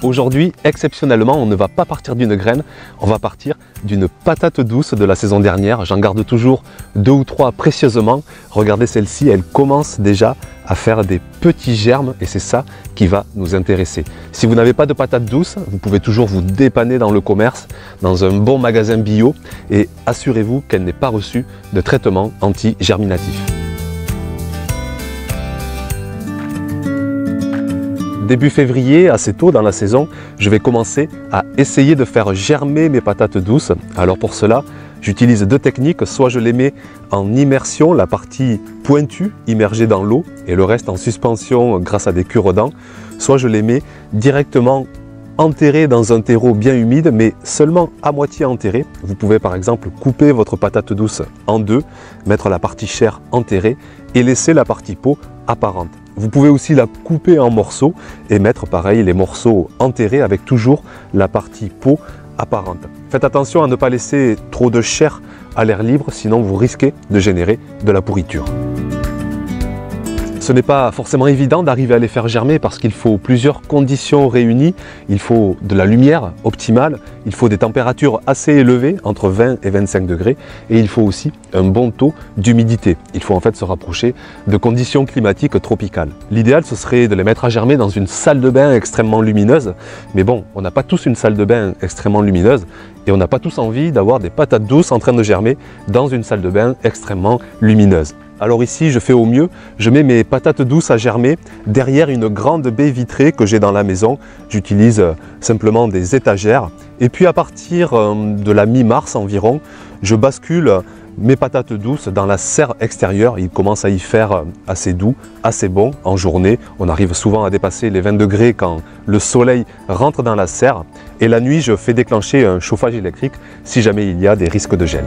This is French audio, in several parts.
Aujourd'hui, exceptionnellement, on ne va pas partir d'une graine, on va partir d'une patate douce de la saison dernière. J'en garde toujours 2 ou 3 précieusement. Regardez celle-ci, elle commence déjà à faire des petits germes et c'est ça qui va nous intéresser. Si vous n'avez pas de patate douce, vous pouvez toujours vous dépanner dans le commerce, dans un bon magasin bio et assurez-vous qu'elle n'ait pas reçu de traitement anti-germinatif. Début février, assez tôt dans la saison, je vais commencer à essayer de faire germer mes patates douces. Alors pour cela, j'utilise 2 techniques. Soit je les mets en immersion, la partie pointue immergée dans l'eau et le reste en suspension grâce à des cure-dents. Soit je les mets directement enterrés dans un terreau bien humide, mais seulement à moitié enterré. Vous pouvez par exemple couper votre patate douce en 2, mettre la partie chair enterrée et laisser la partie peau apparente. Vous pouvez aussi la couper en morceaux et mettre pareil les morceaux enterrés avec toujours la partie peau apparente. Faites attention à ne pas laisser trop de chair à l'air libre, sinon vous risquez de générer de la pourriture. Ce n'est pas forcément évident d'arriver à les faire germer parce qu'il faut plusieurs conditions réunies. Il faut de la lumière optimale, il faut des températures assez élevées, entre 20 et 25 degrés, et il faut aussi un bon taux d'humidité. Il faut en fait se rapprocher de conditions climatiques tropicales. L'idéal, ce serait de les mettre à germer dans une salle de bain extrêmement lumineuse, mais bon, on n'a pas tous une salle de bain extrêmement lumineuse, et on n'a pas tous envie d'avoir des patates douces en train de germer dans une salle de bain extrêmement lumineuse. Alors ici, je fais au mieux, je mets mes patates douces à germer derrière une grande baie vitrée que j'ai dans la maison. J'utilise simplement des étagères. Et puis à partir de la mi-mars environ, je bascule mes patates douces dans la serre extérieure. Il commence à y faire assez doux, assez bon en journée. On arrive souvent à dépasser les 20 degrés quand le soleil rentre dans la serre. Et la nuit, je fais déclencher un chauffage électrique si jamais il y a des risques de gel.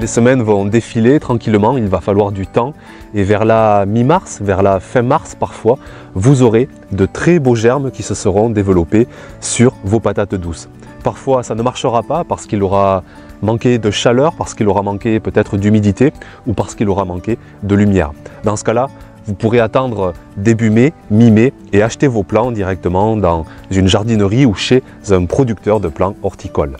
Les semaines vont défiler tranquillement, il va falloir du temps et vers la mi-mars, vers la fin mars parfois, vous aurez de très beaux germes qui se seront développés sur vos patates douces. Parfois ça ne marchera pas parce qu'il aura manqué de chaleur, parce qu'il aura manqué peut-être d'humidité ou parce qu'il aura manqué de lumière. Dans ce cas-là, vous pourrez attendre début mai, mi-mai et acheter vos plants directement dans une jardinerie ou chez un producteur de plants horticoles.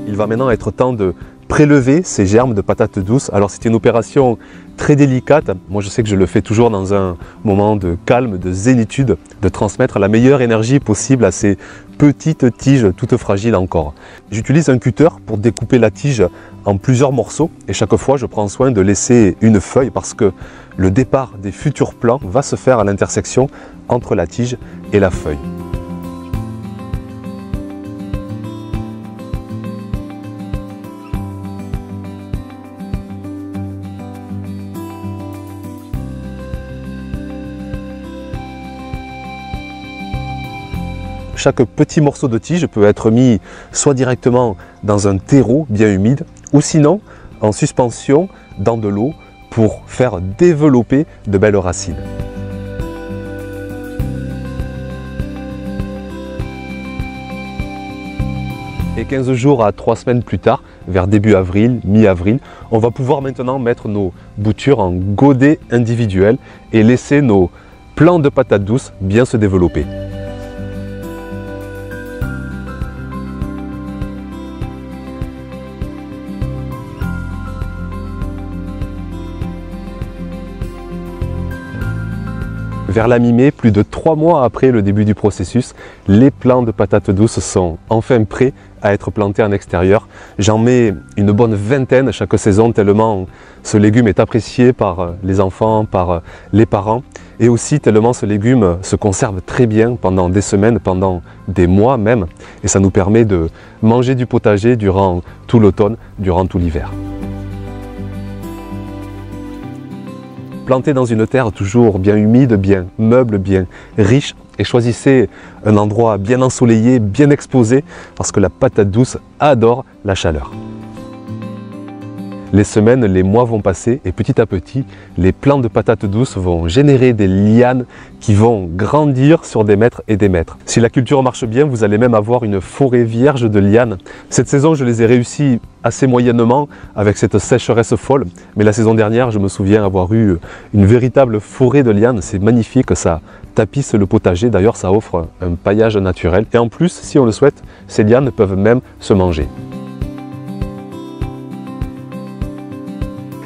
Il va maintenant être temps de prélever ces germes de patates douces. Alors c'est une opération très délicate. Moi je sais que je le fais toujours dans un moment de calme, de zénitude, de transmettre la meilleure énergie possible à ces petites tiges toutes fragiles encore. J'utilise un cutter pour découper la tige en plusieurs morceaux et chaque fois je prends soin de laisser une feuille parce que le départ des futurs plants va se faire à l'intersection entre la tige et la feuille. Chaque petit morceau de tige peut être mis soit directement dans un terreau bien humide ou sinon en suspension dans de l'eau pour faire développer de belles racines. Et 15 jours à 3 semaines plus tard, vers début avril, mi-avril, on va pouvoir maintenant mettre nos boutures en godets individuels et laisser nos plants de patates douces bien se développer. Vers la mi-mai, plus de 3 mois après le début du processus, les plants de patates douces sont enfin prêts à être plantés en extérieur. J'en mets une bonne vingtaine chaque saison tellement ce légume est apprécié par les enfants, par les parents et aussi tellement ce légume se conserve très bien pendant des semaines, pendant des mois même et ça nous permet de manger du potager durant tout l'automne, durant tout l'hiver. Plantez dans une terre toujours bien humide, bien meuble, bien riche et choisissez un endroit bien ensoleillé, bien exposé parce que la patate douce adore la chaleur. Les semaines, les mois vont passer et petit à petit, les plants de patates douces vont générer des lianes qui vont grandir sur des mètres et des mètres. Si la culture marche bien, vous allez même avoir une forêt vierge de lianes. Cette saison, je les ai réussi assez moyennement avec cette sécheresse folle, mais la saison dernière, je me souviens avoir eu une véritable forêt de lianes. C'est magnifique, ça tapisse le potager, d'ailleurs ça offre un paillage naturel et en plus, si on le souhaite, ces lianes peuvent même se manger.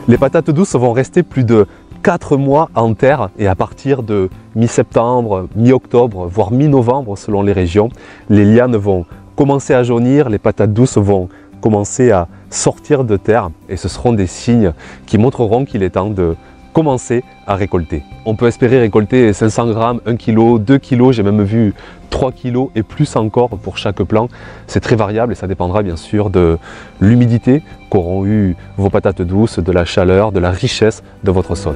Les patates douces vont rester plus de 4 mois en terre et à partir de mi-septembre, mi-octobre, voire mi-novembre selon les régions, les lianes vont commencer à jaunir, les patates douces vont commencer à sortir de terre et ce seront des signes qui montreront qu'il est temps de commencer à récolter. On peut espérer récolter 500 grammes, 1 kg, 2 kg, j'ai même vu 3 kg et plus encore pour chaque plant. C'est très variable et ça dépendra bien sûr de l'humidité qu'auront eu vos patates douces, de la chaleur, de la richesse de votre sol.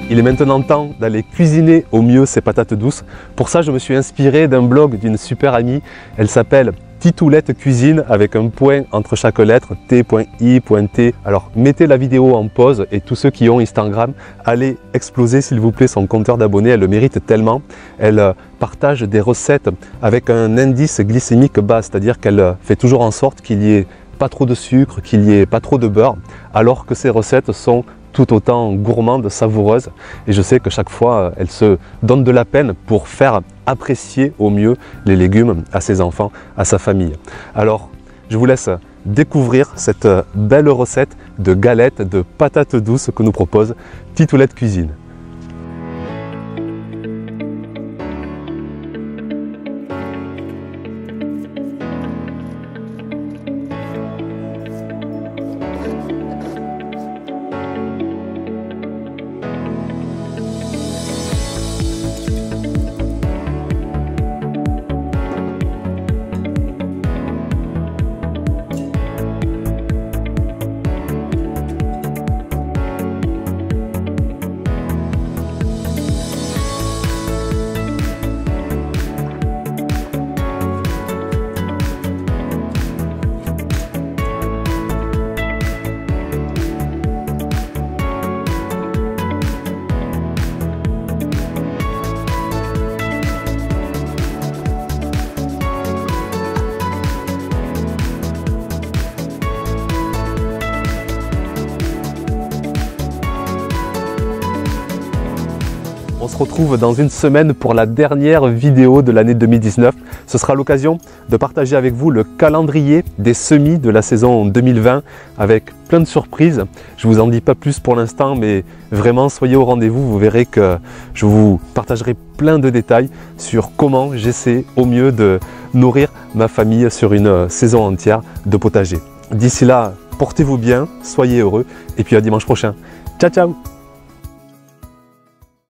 Il est maintenant temps d'aller cuisiner au mieux ces patates douces. Pour ça, je me suis inspiré d'un blog d'une super amie. Elle s'appelle Titoulette Cuisine avec un point entre chaque lettre, t.i.t. Alors mettez la vidéo en pause et tous ceux qui ont Instagram, allez exploser s'il vous plaît son compteur d'abonnés, elle le mérite tellement. Elle partage des recettes avec un indice glycémique bas, c'est-à-dire qu'elle fait toujours en sorte qu'il n'y ait pas trop de sucre, qu'il n'y ait pas trop de beurre, alors que ces recettes sont tout autant gourmande, savoureuse et je sais que chaque fois elle se donne de la peine pour faire apprécier au mieux les légumes à ses enfants, à sa famille. Alors je vous laisse découvrir cette belle recette de galettes de patates douces que nous propose Titoulette Cuisine. On se retrouve dans une semaine pour la dernière vidéo de l'année 2019. Ce sera l'occasion de partager avec vous le calendrier des semis de la saison 2020 avec plein de surprises. Je ne vous en dis pas plus pour l'instant, mais vraiment soyez au rendez-vous. Vous verrez que je vous partagerai plein de détails sur comment j'essaie au mieux de nourrir ma famille sur une saison entière de potager. D'ici là, portez-vous bien, soyez heureux et puis à dimanche prochain. Ciao, ciao!